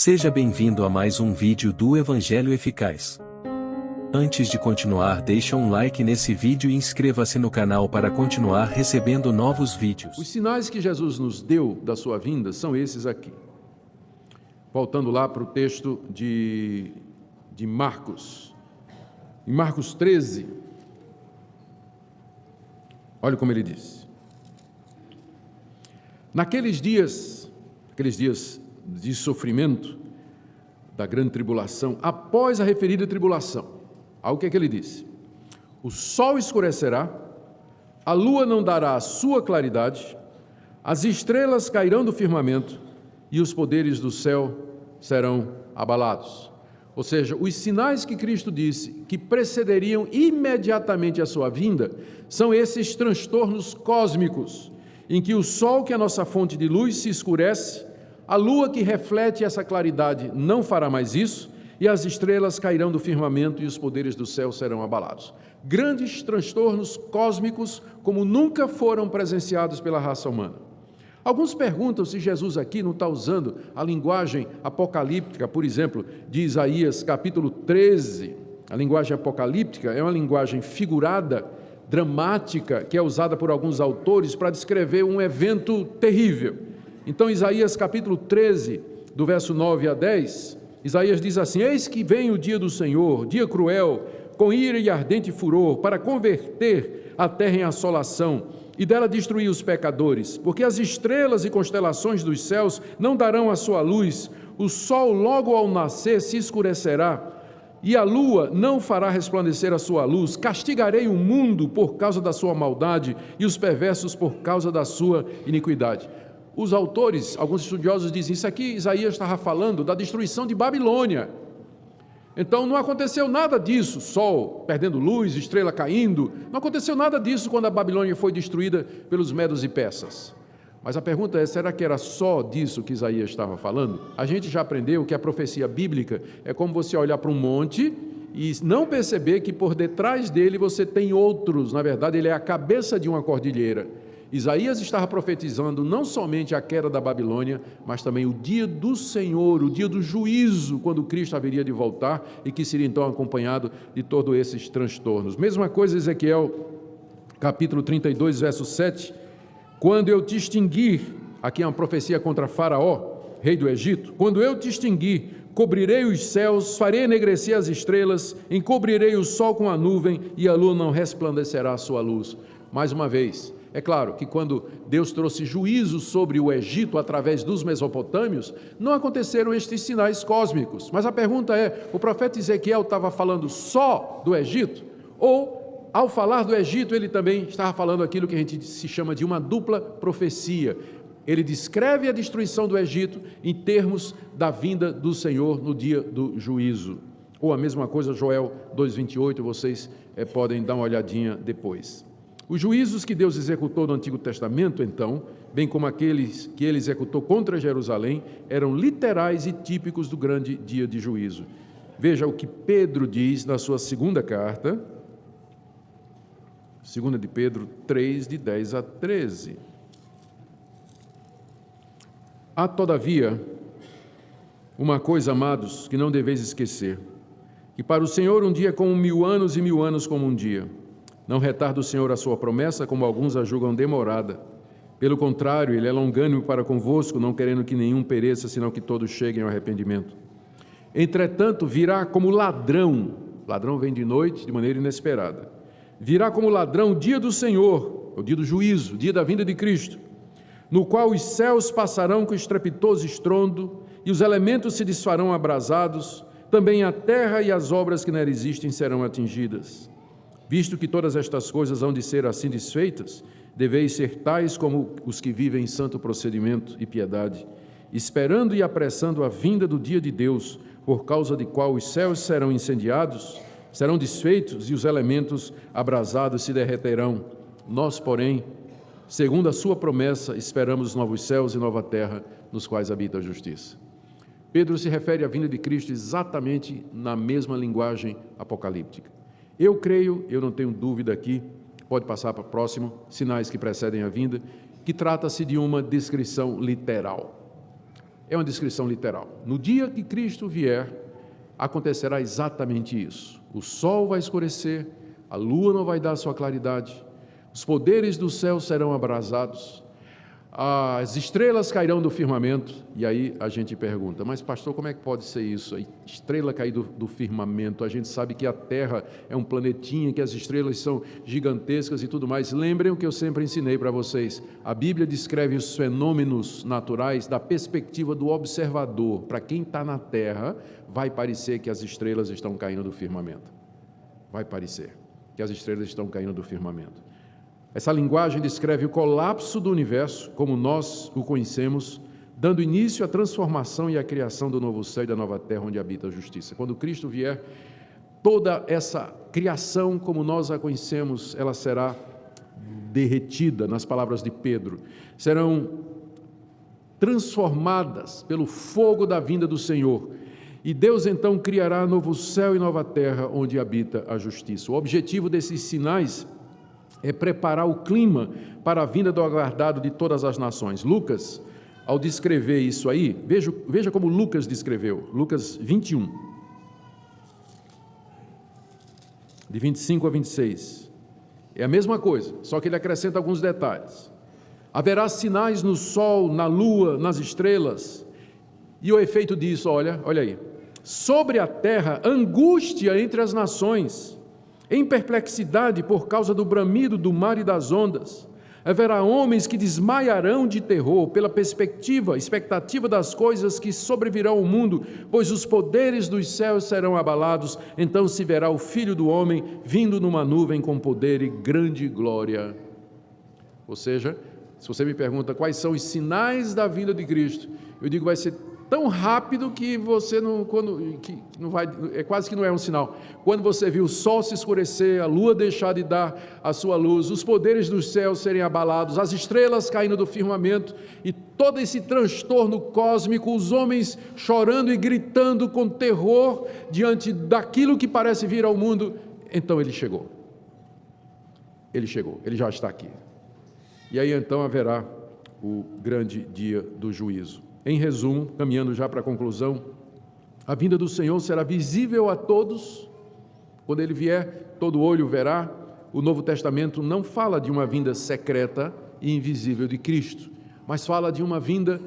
Seja bem-vindo a mais um vídeo do Evangelho Eficaz. Antes de continuar, deixa um like nesse vídeo e inscreva-se no canal para continuar recebendo novos vídeos. Os sinais que Jesus nos deu da sua vinda são esses aqui. Voltando lá para o texto de Marcos. Em Marcos 13, olha como ele diz. Naqueles dias de sofrimento, da grande tribulação, após a referida tribulação, olha o que é que ele disse: o sol escurecerá, a lua não dará a sua claridade, as estrelas cairão do firmamento e os poderes do céu serão abalados. Ou seja, os sinais que Cristo disse que precederiam imediatamente a sua vinda são esses transtornos cósmicos, em que o sol, que é a nossa fonte de luz, se escurece, a lua que reflete essa claridade não fará mais isso, e as estrelas cairão do firmamento e os poderes do céu serão abalados. Grandes transtornos cósmicos como nunca foram presenciados pela raça humana. Alguns perguntam se Jesus aqui não está usando a linguagem apocalíptica, por exemplo, de Isaías capítulo 13. A linguagem apocalíptica é uma linguagem figurada, dramática, que é usada por alguns autores para descrever um evento terrível. Então, Isaías capítulo 13, do verso 9 a 10, Isaías diz assim: eis que vem o dia do Senhor, dia cruel, com ira e ardente furor, para converter a terra em assolação e dela destruir os pecadores, porque as estrelas e constelações dos céus não darão a sua luz, o sol logo ao nascer se escurecerá, e a lua não fará resplandecer a sua luz. Castigarei o mundo por causa da sua maldade e os perversos por causa da sua iniquidade. Os autores, alguns estudiosos dizem, isso aqui Isaías estava falando da destruição de Babilônia. Então não aconteceu nada disso, sol perdendo luz, estrela caindo, não aconteceu nada disso quando a Babilônia foi destruída pelos medos e persas. Mas a pergunta é, será que era só disso que Isaías estava falando? A gente já aprendeu que a profecia bíblica é como você olhar para um monte e não perceber que por detrás dele você tem outros. Na verdade, ele é a cabeça de uma cordilheira. Isaías estava profetizando não somente a queda da Babilônia, mas também o dia do Senhor, o dia do juízo, quando Cristo haveria de voltar e que seria então acompanhado de todos esses transtornos. Mesma coisa, Ezequiel, capítulo 32, verso 7, quando eu te extinguir, aqui é uma profecia contra Faraó, rei do Egito, quando eu te extinguir, cobrirei os céus, farei enegrecer as estrelas, encobrirei o sol com a nuvem e a lua não resplandecerá a sua luz. Mais uma vez, é claro que quando Deus trouxe juízo sobre o Egito através dos mesopotâmios, não aconteceram estes sinais cósmicos. Mas a pergunta é, o profeta Ezequiel estava falando só do Egito? Ou, ao falar do Egito, ele também estava falando aquilo que a gente se chama de uma dupla profecia? Ele descreve a destruição do Egito em termos da vinda do Senhor no dia do juízo. Ou a mesma coisa, Joel 2,28, vocês podem dar uma olhadinha depois. Os juízos que Deus executou no Antigo Testamento, então, bem como aqueles que ele executou contra Jerusalém, eram literais e típicos do grande dia de juízo. Veja o que Pedro diz na sua segunda carta, 2 de Pedro 3, de 10 a 13. Há, todavia, uma coisa, amados, que não deveis esquecer, que para o Senhor um dia é como 1000 anos e 1000 anos como um dia. Não retarda o Senhor a sua promessa, como alguns a julgam demorada. Pelo contrário, Ele é longânimo para convosco, não querendo que nenhum pereça, senão que todos cheguem ao arrependimento. Entretanto, virá como ladrão vem de noite, de maneira inesperada. Virá como ladrão o dia do Senhor, o dia do juízo, o dia da vinda de Cristo, no qual os céus passarão com estrepitoso estrondo, e os elementos se desfarão abrasados, também a terra e as obras que nela existem serão atingidas. Visto que todas estas coisas hão de ser assim desfeitas, deveis ser tais como os que vivem em santo procedimento e piedade, esperando e apressando a vinda do dia de Deus, por causa de qual os céus serão incendiados, serão desfeitos e os elementos abrasados se derreterão. Nós, porém, segundo a sua promessa, esperamos novos céus e nova terra, nos quais habita a justiça. Pedro se refere à vinda de Cristo exatamente na mesma linguagem apocalíptica. Eu creio, eu não tenho dúvida aqui, pode passar para o próximo, sinais que precedem a vinda, que trata-se de uma descrição literal. É uma descrição literal. No dia que Cristo vier, acontecerá exatamente isso. O sol vai escurecer, a lua não vai dar sua claridade, os poderes do céu serão abrasados, as estrelas cairão do firmamento. E aí a gente pergunta, mas pastor, como é que pode ser isso? A estrela cair do firmamento, a gente sabe que a Terra é um planetinha, que as estrelas são gigantescas e tudo mais. Lembrem o que eu sempre ensinei para vocês, a Bíblia descreve os fenômenos naturais da perspectiva do observador. Para quem está na Terra, vai parecer que as estrelas estão caindo do firmamento, vai parecer que as estrelas estão caindo do firmamento. Essa linguagem descreve o colapso do universo, como nós o conhecemos, dando início à transformação e à criação do novo céu e da nova terra, onde habita a justiça. Quando Cristo vier, toda essa criação, como nós a conhecemos, ela será derretida, nas palavras de Pedro. Serão transformadas pelo fogo da vinda do Senhor. E Deus então criará novo céu e nova terra, onde habita a justiça. O objetivo desses sinais é preparar o clima para a vinda do aguardado de todas as nações. Lucas, ao descrever isso aí, veja como Lucas descreveu, Lucas 21, de 25 a 26. É a mesma coisa, só que ele acrescenta alguns detalhes. Haverá sinais no sol, na lua, nas estrelas, e o efeito disso, olha aí, sobre a terra, angústia entre as nações, em perplexidade por causa do bramido do mar e das ondas. Haverá homens que desmaiarão de terror pela expectativa das coisas que sobrevirão ao mundo, pois os poderes dos céus serão abalados. Então se verá o Filho do Homem vindo numa nuvem com poder e grande glória. Ou seja, se você me pergunta quais são os sinais da vinda de Cristo, eu digo vai ser tão rápido que você não vai, é quase que não é um sinal. Quando você viu o sol se escurecer, a lua deixar de dar a sua luz, os poderes dos céus serem abalados, as estrelas caindo do firmamento e todo esse transtorno cósmico, os homens chorando e gritando com terror diante daquilo que parece vir ao mundo, então ele chegou, ele já está aqui. E aí então haverá o grande dia do juízo. Em resumo, caminhando já para a conclusão, a vinda do Senhor será visível a todos. Quando Ele vier, todo olho verá. O Novo Testamento não fala de uma vinda secreta e invisível de Cristo, mas fala de uma vinda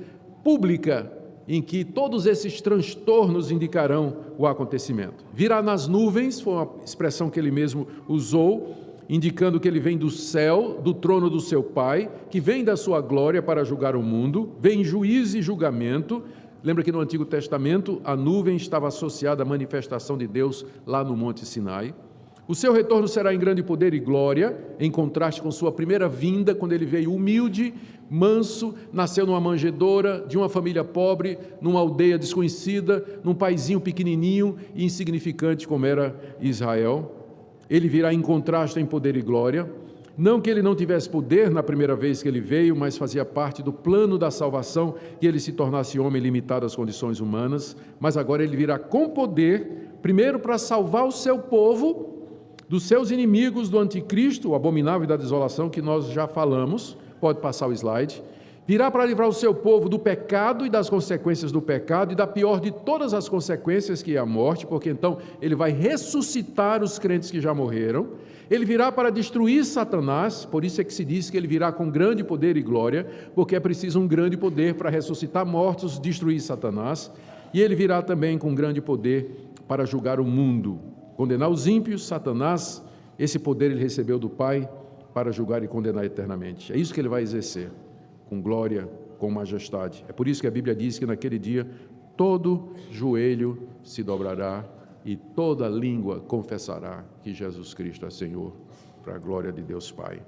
pública, em que todos esses transtornos indicarão o acontecimento. Virá nas nuvens, foi uma expressão que Ele mesmo usou, indicando que Ele vem do céu, do trono do seu Pai, que vem da sua glória para julgar o mundo, vem em juízo e julgamento. Lembra que no Antigo Testamento a nuvem estava associada à manifestação de Deus lá no Monte Sinai. O seu retorno será em grande poder e glória, em contraste com sua primeira vinda, quando Ele veio humilde, manso, nasceu numa manjedoura, de uma família pobre, numa aldeia desconhecida, num paizinho pequenininho e insignificante como era Israel. Ele virá em contraste em poder e glória. Não que Ele não tivesse poder na primeira vez que Ele veio, mas fazia parte do plano da salvação, que Ele se tornasse homem limitado às condições humanas. Mas agora Ele virá com poder, primeiro para salvar o seu povo dos seus inimigos, do anticristo, o abominável e da desolação, que nós já falamos. Pode passar o slide. Virá para livrar o seu povo do pecado e das consequências do pecado e da pior de todas as consequências, que é a morte, porque então Ele vai ressuscitar os crentes que já morreram. Ele virá para destruir Satanás, por isso é que se diz que Ele virá com grande poder e glória, porque é preciso um grande poder para ressuscitar mortos, destruir Satanás. E Ele virá também com grande poder para julgar o mundo, condenar os ímpios. Satanás, esse poder Ele recebeu do Pai para julgar e condenar eternamente. É isso que Ele vai exercer, com glória, com majestade. É por isso que a Bíblia diz que naquele dia todo joelho se dobrará e toda língua confessará que Jesus Cristo é Senhor, para a glória de Deus Pai.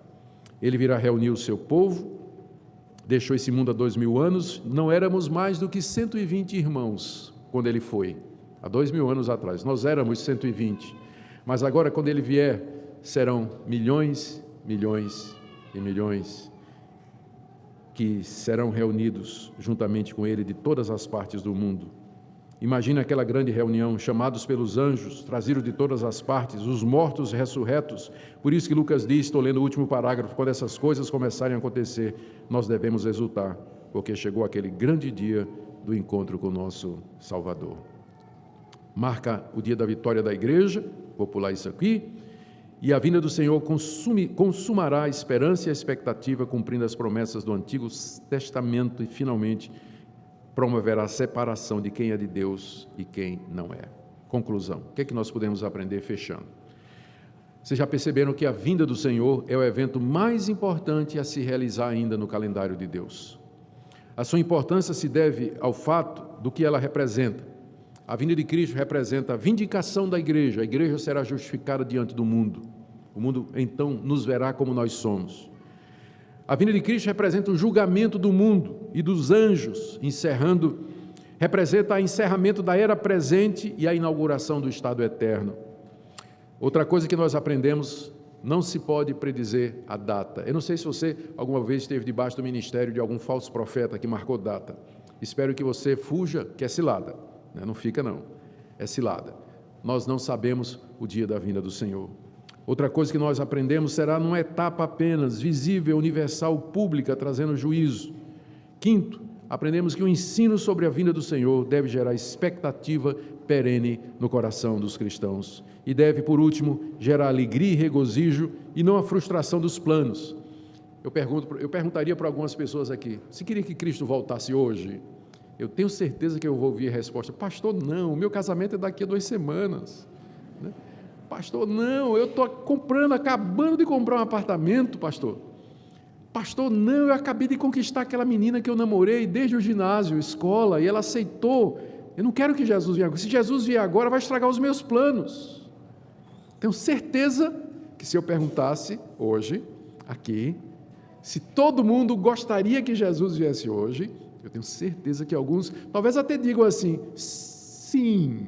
Ele virá reunir o seu povo, deixou esse mundo há 2000 anos, não éramos mais do que 120 irmãos quando Ele foi, há 2000 anos atrás, nós éramos 120, mas agora quando Ele vier, serão milhões, milhões e milhões, que serão reunidos juntamente com Ele de todas as partes do mundo. Imagina aquela grande reunião, chamados pelos anjos, trazidos de todas as partes, os mortos ressurretos. Por isso que Lucas diz, estou lendo o último parágrafo, quando essas coisas começarem a acontecer, nós devemos exultar, porque chegou aquele grande dia do encontro com o nosso Salvador. Marca o dia da vitória da igreja, vou pular isso aqui, e a vinda do Senhor consumará a esperança e a expectativa, cumprindo as promessas do Antigo Testamento e, finalmente, promoverá a separação de quem é de Deus e quem não é. Conclusão, o que é que nós podemos aprender fechando? Vocês já perceberam que a vinda do Senhor é o evento mais importante a se realizar ainda no calendário de Deus. A sua importância se deve ao fato do que ela representa. A vinda de Cristo representa a vindicação da igreja. A igreja será justificada diante do mundo. O mundo, então, nos verá como nós somos. A vinda de Cristo representa o julgamento do mundo e dos anjos, representa o encerramento da era presente e a inauguração do estado eterno. Outra coisa que nós aprendemos, não se pode predizer a data. Eu não sei se você alguma vez esteve debaixo do ministério de algum falso profeta que marcou data. Espero que você fuja, que é cilada. Não fica não, é cilada. Nós não sabemos o dia da vinda do Senhor. Outra coisa que nós aprendemos será numa etapa apenas, visível, universal, pública, trazendo juízo. Quinto, aprendemos que o ensino sobre a vinda do Senhor deve gerar expectativa perene no coração dos cristãos. E deve, por último, gerar alegria e regozijo e não a frustração dos planos. Eu perguntaria para algumas pessoas aqui, se queria que Cristo voltasse hoje? Eu tenho certeza que eu vou ouvir a resposta, pastor, não, o meu casamento é daqui a 2 semanas. Pastor, não, eu estou acabando de comprar um apartamento, pastor. Pastor, não, eu acabei de conquistar aquela menina que eu namorei desde o ginásio, escola, e ela aceitou. Eu não quero que Jesus venha agora. Se Jesus vier agora, vai estragar os meus planos. Tenho certeza que se eu perguntasse hoje, aqui, se todo mundo gostaria que Jesus viesse hoje, eu tenho certeza que alguns, talvez até digam assim, sim,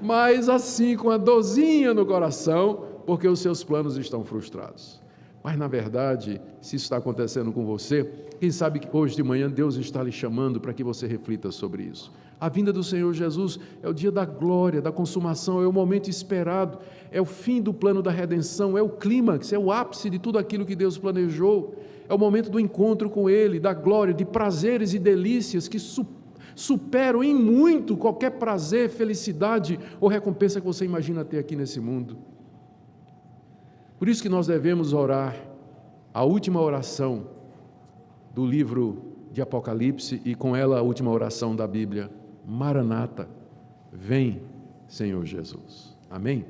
mas assim, com a dorzinha no coração, porque os seus planos estão frustrados. Mas, na verdade, se isso está acontecendo com você, quem sabe que hoje de manhã Deus está lhe chamando para que você reflita sobre isso. A vinda do Senhor Jesus é o dia da glória, da consumação, é o momento esperado, é o fim do plano da redenção, é o clímax, é o ápice de tudo aquilo que Deus planejou, é o momento do encontro com Ele, da glória, de prazeres e delícias que superam em muito qualquer prazer, felicidade ou recompensa que você imagina ter aqui nesse mundo. Por isso que nós devemos orar a última oração do livro de Apocalipse e com ela a última oração da Bíblia. Maranata, vem, Senhor Jesus. Amém?